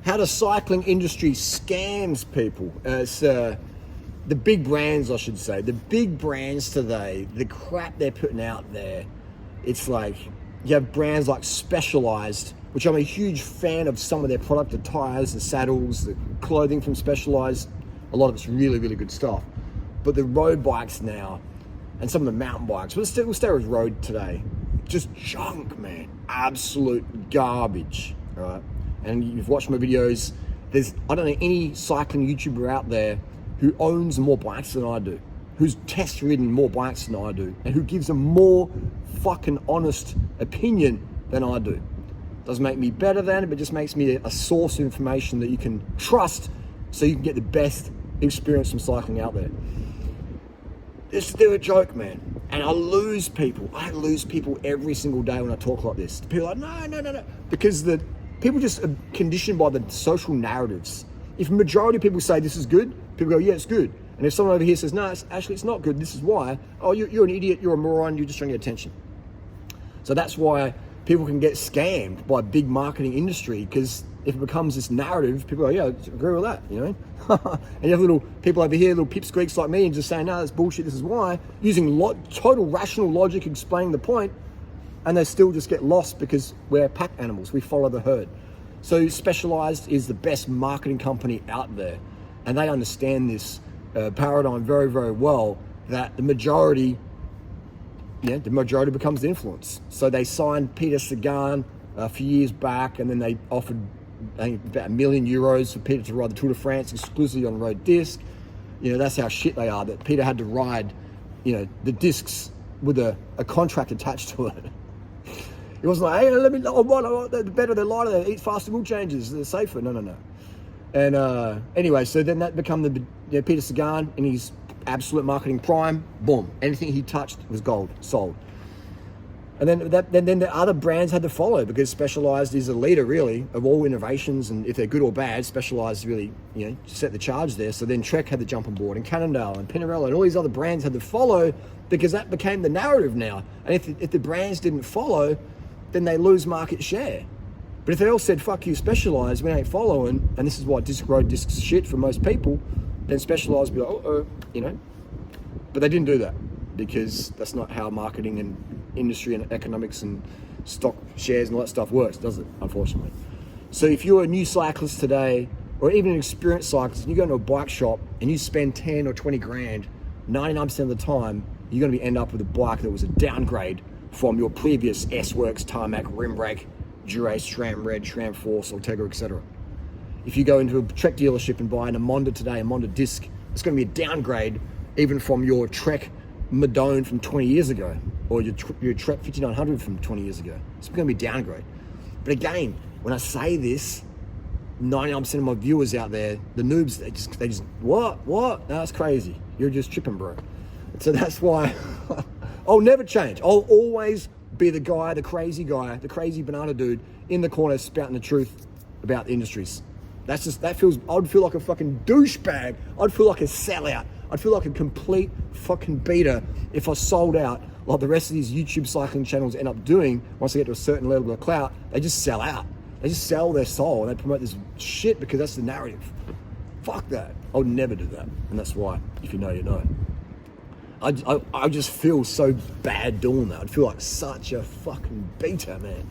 how the cycling industry scams people. It's the big brands, I should say. The big brands today, the crap they're putting out there, it's like, you have brands like Specialized, which I'm a huge fan of some of their product, the tires, the saddles, the clothing from Specialized. A lot of it's really, really good stuff. But the road bikes now, and some of the mountain bikes, we'll stay with road today, just junk, man. Absolute garbage, right? And you've watched my videos. I don't know any cycling YouTuber out there who owns more bikes than I do, who's test ridden more bikes than I do, and who gives a more fucking honest opinion than I do. Doesn't make me better than it, but just makes me a source of information that you can trust so you can get the best experience from cycling out there. They're a joke, man. And I lose people. I lose people every single day when I talk like this. People are like, no. Because the people just are conditioned by the social narratives. If a majority of people say this is good, people go, yeah, it's good. And if someone over here says, no, it's not good, this is why, oh, you're an idiot, you're a moron, you're just trying to get attention. So that's why people can get scammed by big marketing industry, because if it becomes this narrative, people go, yeah, I agree with that, you know? And you have little people over here, little pipsqueaks like me, and just saying, no, that's bullshit, this is why, using total rational logic explaining the point, and they still just get lost because we're pack animals, we follow the herd. So Specialized is the best marketing company out there, and they understand this paradigm very, very well, that the majority becomes the influence. So they signed Peter Sagan a few years back, and then they offered about €1 million for Peter to ride the Tour de France exclusively on road disc. You know, that's how shit they are, that Peter had to ride, you know, the discs with a contract attached to it. It wasn't like, hey, the better, they're lighter, they eat faster wheel changes, they're safer. No. And anyway, so then that became Peter Sagan in his absolute marketing prime. Boom, anything he touched was gold, sold. And then the other brands had to follow, because Specialized is a leader really of all innovations, and if they're good or bad, Specialized really, you know, set the charge there. So then Trek had to jump on board, and Cannondale and Pinarello and all these other brands had to follow, because that became the narrative now. And if the brands didn't follow, then they lose market share. But if they all said, fuck you, Specialized, we ain't following, and this is what road discs shit for most people, then Specialized would be like, you know. But they didn't do that, because that's not how marketing and industry and economics and stock shares and all that stuff works, does it? Unfortunately. So if you're a new cyclist today, or even an experienced cyclist, and you go into a bike shop and you spend 10 or 20 grand, 99% of the time, you're going to end up with a bike that was a downgrade from your previous S-Works, Tarmac, Rim Brake, Dura, SRAM Red, SRAM Force, Ortega, etc. If you go into a Trek dealership and buy a Monda today, a Monda disc, it's going to be a downgrade even from your Trek Madone from 20 years ago, or your Trek 5900 from 20 years ago. It's going to be a downgrade. But again, when I say this, 99% of my viewers out there, the noobs, they just, what? No, that's crazy. You're just tripping, bro. So that's why I'll never change. I'll always be the guy, the crazy banana dude in the corner spouting the truth about the industries. I'd feel like a fucking douchebag. I'd feel like a sellout. I'd feel like a complete fucking beater if I sold out like the rest of these YouTube cycling channels end up doing. Once they get to a certain level of clout, they just sell out. They just sell their soul and they promote this shit because that's the narrative. Fuck that. I would never do that. And that's why, if you know, you know. I just feel so bad doing that. I'd feel like such a fucking beater, man.